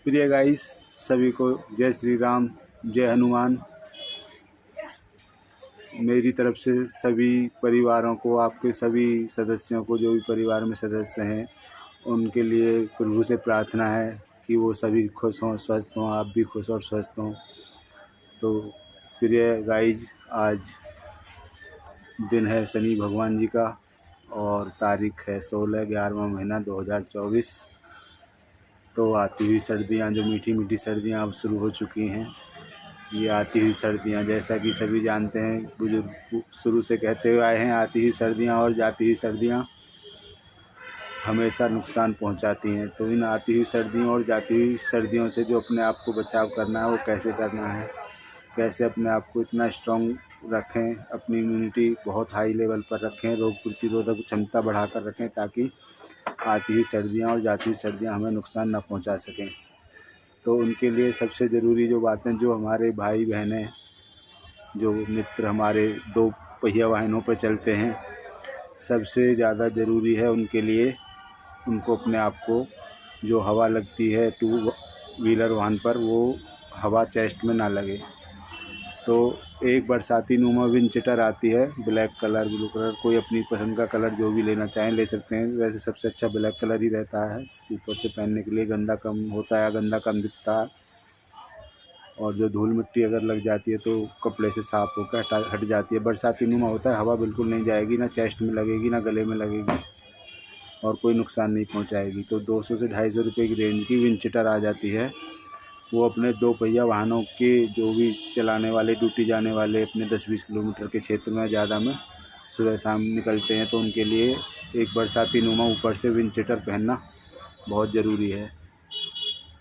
प्रिय गाइस, सभी को जय श्री राम, जय हनुमान। मेरी तरफ से सभी परिवारों को, आपके सभी सदस्यों को, जो भी परिवार में सदस्य हैं, उनके लिए प्रभु से प्रार्थना है कि वो सभी खुश हों, स्वस्थ हों, आप भी खुश और स्वस्थ हों। तो प्रिय गाइज, आज दिन है शनि भगवान जी का और तारीख है 16/11वां महीना 2024। तो आती हुई सर्दियाँ, जो मीठी मीठी सर्दियाँ अब शुरू हो चुकी हैं, ये आती हुई सर्दियाँ, जैसा कि सभी जानते हैं, बुजुर्ग शुरू से कहते हुए आए हैं, आती हुई सर्दियाँ और जाती हुई सर्दियाँ हमेशा नुकसान पहुंचाती हैं। तो इन आती हुई सर्दियों और जाती हुई सर्दियों से जो अपने आप को बचाव करना है, वो कैसे करना है, कैसे अपने आप को इतना स्ट्रॉन्ग रखें, अपनी इम्यूनिटी बहुत हाई लेवल पर रखें, रोग प्रतिरोधक क्षमता बढ़ाकर रखें, ताकि आती हुई सर्दियाँ और जाती हुई सर्दियाँ हमें नुकसान न पहुँचा सकें। तो उनके लिए सबसे ज़रूरी जो बातें, जो हमारे भाई बहनें, जो मित्र हमारे 2 पहिया वाहनों पर चलते हैं, सबसे ज़्यादा ज़रूरी है उनके लिए, उनको अपने आप को, जो हवा लगती है 2 व्हीलर वाहन पर, वो हवा चेस्ट में ना लगे। तो एक बरसाती नुमा विंचेटर आती है, ब्लैक कलर, ब्लू कलर, कोई अपनी पसंद का कलर जो भी लेना चाहें ले सकते हैं। वैसे सबसे अच्छा ब्लैक कलर ही रहता है, ऊपर से पहनने के लिए गंदा कम होता है, गंदा कम दिखता है, और जो धूल मिट्टी अगर लग जाती है तो कपड़े से साफ़ होकर हट जाती है। बरसाती नुमा होता है, हवा बिल्कुल नहीं जाएगी, ना चेस्ट में लगेगी, ना गले में लगेगी, और कोई नुकसान नहीं पहुंचाएगी। तो 200 से 250 रुपये की रेंज की विंचेटर आ जाती है। वो अपने 2 पहिया वाहनों के, जो भी चलाने वाले, ड्यूटी जाने वाले, अपने 10-20 किलोमीटर के क्षेत्र में ज़्यादा में सुबह शाम निकलते हैं, तो उनके लिए एक बरसाती नुमा ऊपर से विंचेटर पहनना बहुत ज़रूरी है।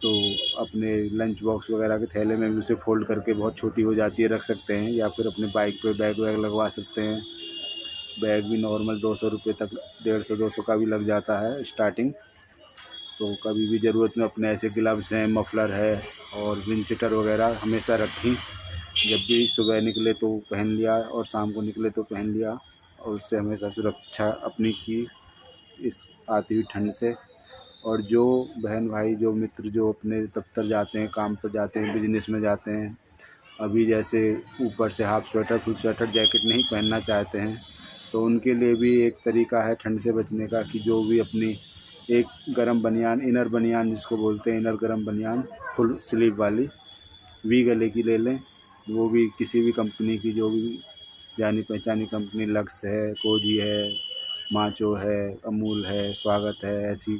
तो अपने लंच बॉक्स वगैरह के थैले में भी उसे फ़ोल्ड करके, बहुत छोटी हो जाती है, रख सकते हैं, या फिर अपने बाइक पे बैग वैग लगवा सकते हैं। बैग भी नॉर्मल 200 रुपये तक, 150-200 का भी लग जाता है स्टार्टिंग। तो कभी भी ज़रूरत में अपने ऐसे ग्लव्स हैं, मफलर है और विंचेटर वगैरह हमेशा रखें। जब भी सुबह निकले तो पहन लिया और शाम को निकले तो पहन लिया, और उससे हमेशा सुरक्षा अपनी की इस आती हुई ठंड से। और जो बहन भाई, जो मित्र, जो अपने दफ्तर जाते हैं, काम पर जाते हैं, बिजनेस में जाते हैं, अभी जैसे ऊपर से half sweater, full sweater, jacket नहीं पहनना चाहते हैं, तो उनके लिए भी एक तरीका है ठंड से बचने का, कि जो भी अपनी एक गरम बनियान, इनर बनियान जिसको बोलते हैं, इनर गरम बनियान फुल स्लीव वाली, वी गले की ले लें। वो भी किसी भी कंपनी की, जो भी जानी पहचानी कंपनी, लक्स है, कोजी है, माचो है, अमूल है, स्वागत है, ऐसी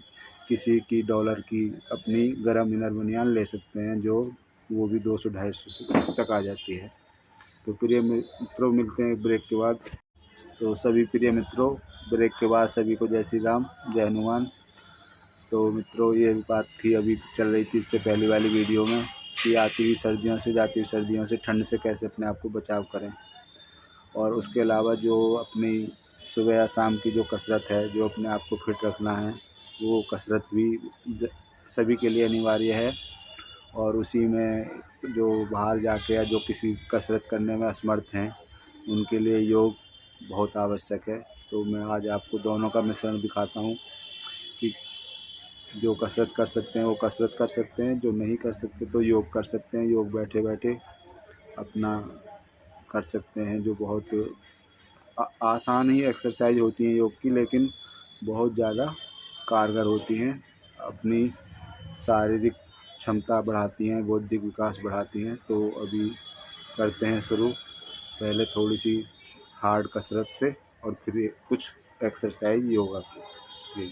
किसी की डॉलर की अपनी गरम इनर बनियान ले सकते हैं, जो वो भी 200-250 तक आ जाती है। तो प्रिय मित्रों, मिलते हैं ब्रेक के बाद। तो सभी प्रिय मित्रों, ब्रेक के बाद सभी को जय श्री राम, जय हनुमान। तो मित्रों, ये बात थी अभी चल रही थी इससे पहले वाली वीडियो में, कि आती हुई सर्दियों से, जाती हुई सर्दियों से, ठंड से कैसे अपने आप को बचाव करें। और उसके अलावा जो अपनी सुबह या शाम की जो कसरत है, जो अपने आप को फिट रखना है, वो कसरत भी सभी के लिए अनिवार्य है। और उसी में जो बाहर जाके, या जो किसी कसरत करने में असमर्थ हैं, उनके लिए योग बहुत आवश्यक है। तो मैं आज आपको दोनों का मिश्रण दिखाता हूँ, कि जो कसरत कर सकते हैं वो कसरत कर सकते हैं, जो नहीं कर सकते तो योग कर सकते हैं। योग बैठे बैठे अपना कर सकते हैं, जो बहुत आसान ही एक्सरसाइज होती हैं योग की, लेकिन बहुत ज़्यादा कारगर होती हैं, अपनी शारीरिक क्षमता बढ़ाती हैं, बौद्धिक विकास बढ़ाती हैं। तो अभी करते हैं शुरू, पहले थोड़ी सी हार्ड कसरत से, और फिर कुछ एक्सरसाइज योगा की।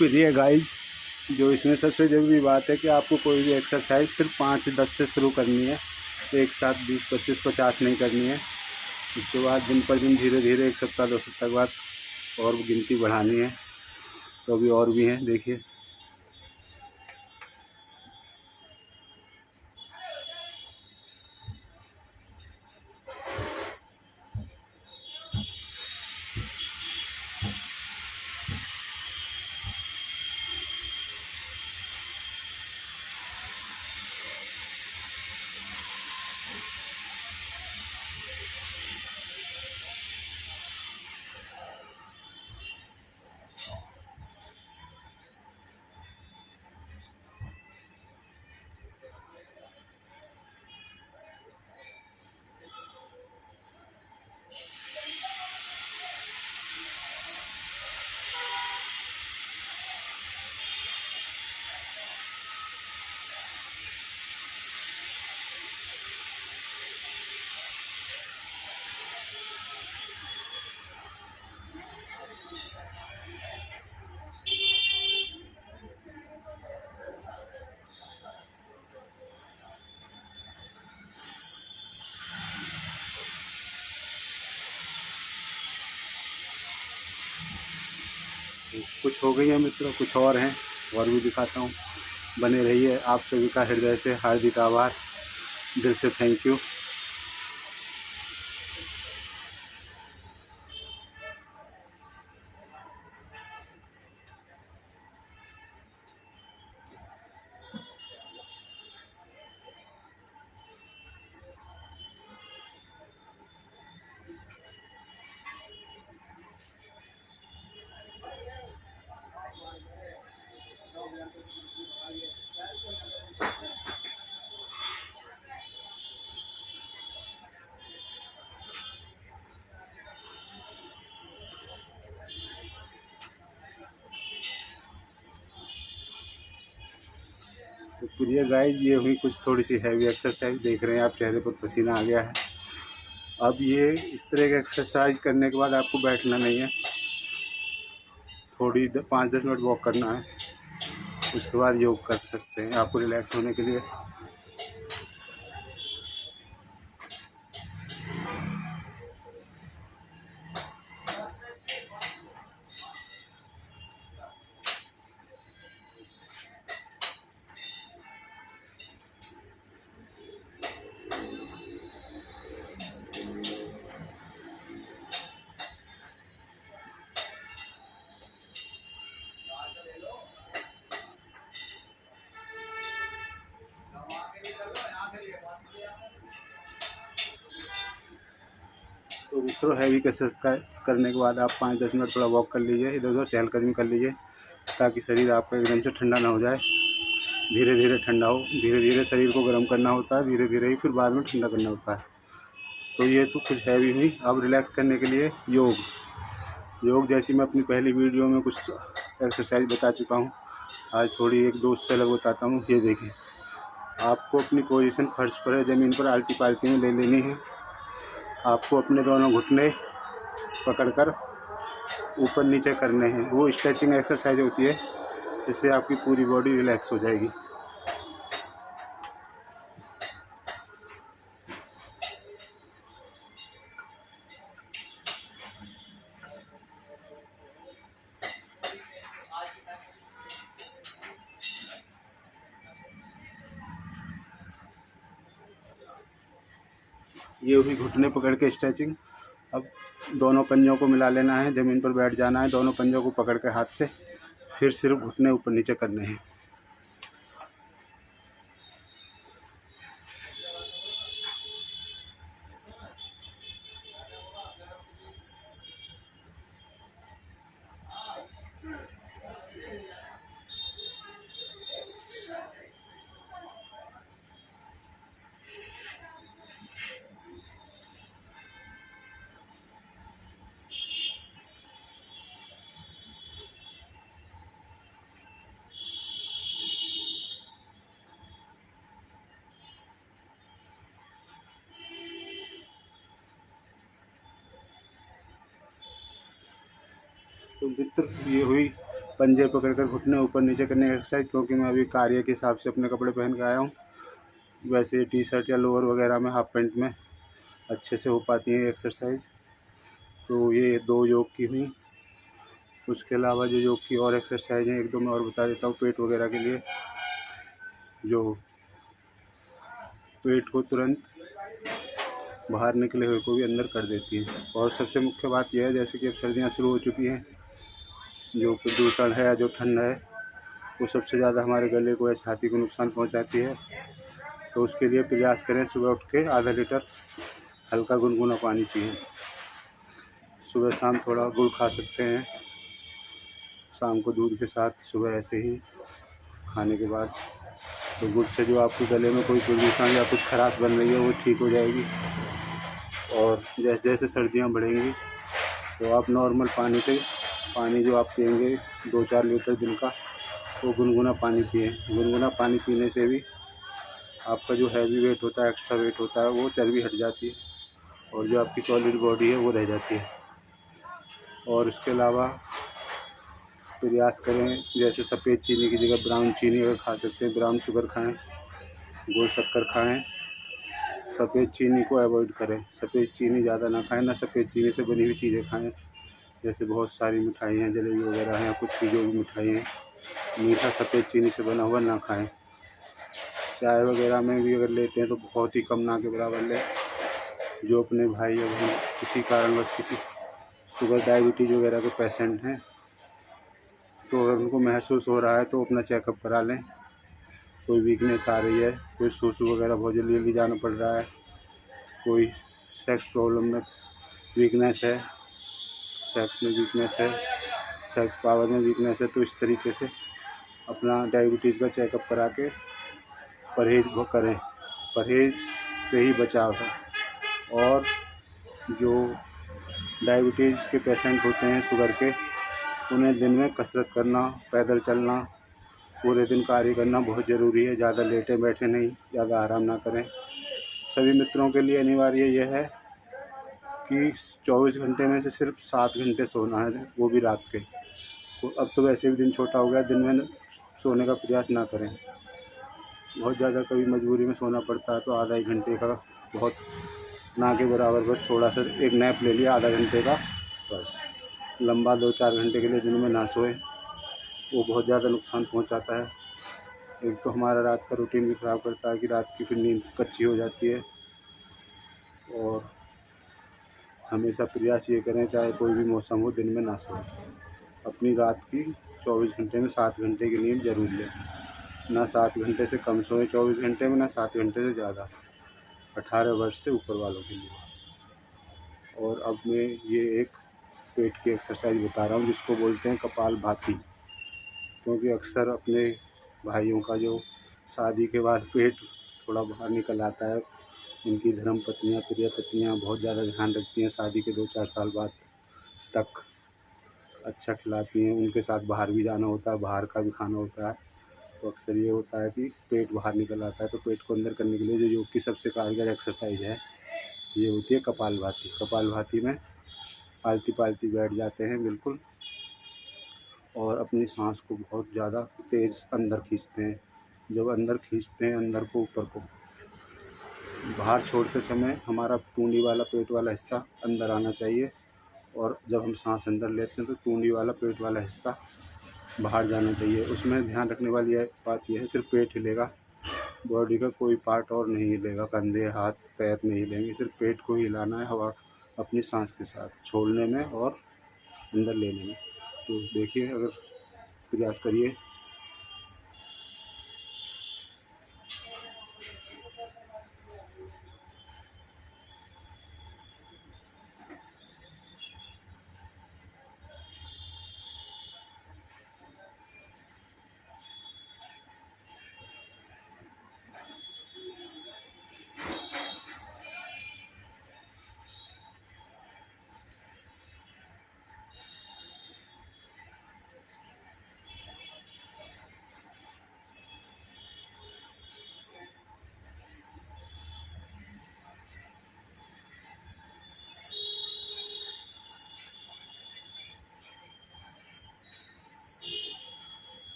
फिर ये गाइस, जो इसमें सबसे ज़रूरी बात है कि आपको कोई भी एक्सरसाइज सिर्फ 5 से 10 से शुरू करनी है, एक साथ 20, 25, 50 नहीं करनी है। उसके बाद दिन पर दिन धीरे धीरे 1 सप्ताह 2 सप्ताह के बाद और गिनती बढ़ानी है। तो अभी और भी हैं, देखिए। कुछ हो गई है मित्रों, कुछ और हैं, और भी दिखाता हूँ। बने रहिए। आप सभी का हृदय से हार्दिक आभार, दिल से थैंक यू। तो प्रिय गाइस, ये हुई कुछ थोड़ी सी हैवी एक्सरसाइज। देख रहे हैं आप, चेहरे पर पसीना आ गया है। अब ये इस तरह की एक्सरसाइज करने के बाद आपको बैठना नहीं है, थोड़ी 5-10 मिनट वॉक करना है। उसके बाद योग कर सकते हैं आपको रिलैक्स होने के लिए। तो मित्रों, हैवी कसरत करने के बाद आप 5-10 मिनट थोड़ा वॉक कर लीजिए, इधर उधर चहलकदमी कर लीजिए, ताकि शरीर आपका एकदम से ठंडा ना हो जाए। धीरे धीरे ठंडा हो, धीरे धीरे शरीर को गर्म करना होता है, धीरे धीरे ही फिर बाद में ठंडा करना होता है। तो ये तो कुछ हैवी हुई। अब रिलैक्स करने के लिए योग जैसी मैं अपनी पहली वीडियो में कुछ एक्सरसाइज बता चुका हूँ। आज थोड़ी एक दो उससे अलग बताता हूँ। ये देखिए, आपको अपनी पोजीशन फर्श पर है, ज़मीन पर आलती पालती में ले लेनी है। आपको अपने दोनों घुटने पकड़कर ऊपर नीचे करने हैं। वो स्ट्रेचिंग एक्सरसाइज होती है, इससे आपकी पूरी बॉडी रिलैक्स हो जाएगी। ये हुई घुटने पकड़ के स्ट्रेचिंग। अब दोनों पंजों को मिला लेना है, ज़मीन पर बैठ जाना है, दोनों पंजों को पकड़ के हाथ से, फिर सिर्फ घुटने ऊपर नीचे करने हैं। मित्र ये हुई पंजे पकड़कर घुटने ऊपर नीचे करने की एक्सरसाइज, क्योंकि मैं अभी कार्य के हिसाब से अपने कपड़े पहन के आया हूँ। वैसे टी शर्ट या लोअर वगैरह में, हाफ पैंट में अच्छे से हो पाती है एक्सरसाइज। तो ये 2 योग की हुई। उसके अलावा जो योग की और एक्सरसाइज हैं 1-2 मैं और बता देता हूँ पेट वगैरह के लिए। जो पेट को तुरंत बाहर निकले हुए को भी अंदर कर देती है। और सबसे मुख्य बात यह है, जैसे कि अब सर्दियाँ शुरू हो चुकी हैं, जो प्रदूषण है या जो ठंड है वो सबसे ज़्यादा हमारे गले को या छाती को नुकसान पहुंचाती है। तो उसके लिए प्रयास करें सुबह उठ के आधा लीटर हल्का गुनगुना पानी पिएं। सुबह शाम थोड़ा गुड़ खा सकते हैं, शाम को दूध के साथ, सुबह ऐसे ही खाने के बाद। तो गुड़ से जो आपके गले में कोई प्रदूषण या कुछ खराश बन रही है वो ठीक हो जाएगी। और जैसे जैसे सर्दियाँ बढ़ेंगी तो आप नॉर्मल पानी से, पानी जो आप पिएंगे 2-4 लीटर दिन का, वो गुनगुना पानी पिएं। गुनगुना पानी पीने से भी आपका जो हैवी वेट होता है, एक्स्ट्रा वेट होता है, वो चर्बी हट जाती है और जो आपकी सॉलिड बॉडी है वो रह जाती है। और इसके अलावा प्रयास करें, जैसे सफ़ेद चीनी की जगह ब्राउन चीनी अगर खा सकते हैं, ब्राउन शुगर खाएं, गुड़ शक्कर खाएं। सफ़ेद चीनी को अवॉइड करें, सफ़ेद चीनी ज़्यादा ना खाएं, ना सफ़ेद चीनी से बनी हुई चीज़ें खाएं। जैसे बहुत सारी मिठाई हैं, जलेबी वगैरह हैं, कुछ भी जो भी मिठाई हैं, मीठा सफ़ेद चीनी से बना हुआ ना खाएं। चाय वगैरह में भी अगर लेते हैं तो बहुत ही कम, ना के बराबर लें। जो अपने भाई या बहन किसी कारणवश किसी शुगर डायबिटीज़ वगैरह के पेशेंट हैं, तो अगर उनको महसूस हो रहा है तो अपना चेकअप करा लें। कोई वीकनेस आ रही है, कोई सूसू वगैरह बहुत जल्दी जल्दी जाना पड़ रहा है, कोई सेक्स प्रॉब्लम में वीकनेस है, सेक्स में वीकनेस है, सेक्स पावर में वीकनेस है, तो इस तरीके से अपना डायबिटीज़ का चेकअप करा के परहेज़ करें। परहेज़ से ही बचाव है। और जो डायबिटीज़ के पेशेंट होते हैं शुगर के, उन्हें दिन में कसरत करना, पैदल चलना, पूरे दिन कार्य करना बहुत ज़रूरी है। ज़्यादा लेटे बैठे नहीं, ज़्यादा आराम ना करें। सभी मित्रों के लिए अनिवार्य यह है कि 24 घंटे में से सिर्फ 7 घंटे सोना है, वो भी रात के। तो अब तो वैसे भी दिन छोटा हो गया, दिन में सोने का प्रयास ना करें। बहुत ज़्यादा कभी मजबूरी में सोना पड़ता है तो आधा 1 घंटे का बहुत, ना के बराबर, बस थोड़ा सा एक नैप ले लिया आधा घंटे का, बस। लंबा 2-4 घंटे के लिए दिन में ना सोएं, वो बहुत ज़्यादा नुकसान पहुंचाता है। एक तो हमारा रात का रूटीन भी ख़राब करता है कि रात की फिर नींद कच्ची हो जाती है। और हमेशा प्रयास ये करें, चाहे कोई भी मौसम हो, दिन में ना सोएं। अपनी रात की 24 घंटे में 7 घंटे की नींद ज़रूर लें। ना 7 घंटे से कम सोएं 24 घंटे में, ना 7 घंटे से ज़्यादा, 18 वर्ष से ऊपर वालों के लिए। और अब मैं ये एक पेट की एक्सरसाइज बता रहा हूँ जिसको बोलते हैं कपालभाति। क्योंकि अक्सर अपने भाइयों का जो शादी के बाद पेट थोड़ा बाहर निकल आता है, उनकी धर्म पत्नियाँ, प्रिय पत्नियाँ बहुत ज़्यादा ध्यान रखती हैं शादी के 2-4 साल बाद तक, अच्छा खिलाती हैं। उनके साथ बाहर भी जाना होता है, बाहर का भी खाना होता है, तो अक्सर ये होता है कि पेट बाहर निकल आता है। तो पेट को अंदर करने के लिए जो योग की सबसे कारगर एक्सरसाइज है, ये होती है कपालभाति। कपालभाति में आलती-पालती बैठ जाते हैं बिल्कुल, और अपनी सांस को बहुत ज़्यादा तेज़ अंदर खींचते हैं। जब अंदर खींचते हैं, अंदर को, ऊपर को, बाहर छोड़ते समय हमारा टूंडी वाला पेट वाला हिस्सा अंदर आना चाहिए, और जब हम सांस अंदर लेते हैं तो टूंडी वाला पेट वाला हिस्सा बाहर जाना चाहिए। उसमें ध्यान रखने वाली बात यह है, सिर्फ पेट हिलेगा, बॉडी का कोई पार्ट और नहीं हिलेगा, कंधे, हाथ, पैर नहीं हिलेंगे, सिर्फ पेट को ही हिलाना है हवा अपनी सांस के साथ, छोड़ने में और अंदर लेने में। तो देखिए, अगर प्रयास करिए।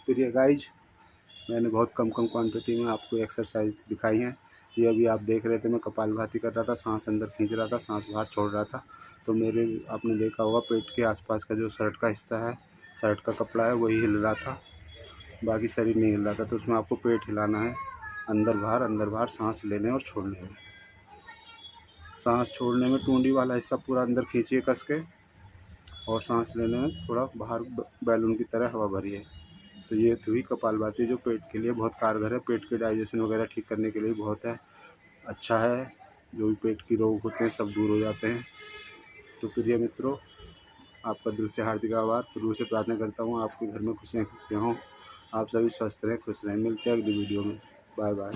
प्रिय गाइज, मैंने बहुत कम क्वांटिटी में आपको एक्सरसाइज दिखाई हैं। ये अभी आप देख रहे थे मैं कपालभाति कर रहा था, सांस अंदर खींच रहा था, सांस बाहर छोड़ रहा था। तो मेरे आपने देखा होगा पेट के आसपास का जो शर्ट का हिस्सा है, शर्ट का कपड़ा है, वही हिल रहा था, बाकी शरीर नहीं हिल रहा था। तो उसमें आपको पेट हिलाना है, अंदर बाहर सांस लेने और छोड़ने में। सांस छोड़ने में टूंडी वाला हिस्सा पूरा अंदर खींचिए कस के, और सांस लेने में थोड़ा बाहर बैलून की तरह हवा भरिए। तो ये हुई कपालभाति, जो पेट के लिए बहुत कारगर है, पेट के डाइजेशन वगैरह ठीक करने के लिए बहुत है अच्छा है। जो भी पेट की रोग होते हैं सब दूर हो जाते हैं। तो प्रिय मित्रों, आपका दिल से हार्दिक आभार। प्रभु से प्रार्थना करता हूँ आपके घर में खुशियाँ हों, आप सभी स्वस्थ रहें, खुश रहें। मिलते हैं अगली वीडियो में। Bye bye.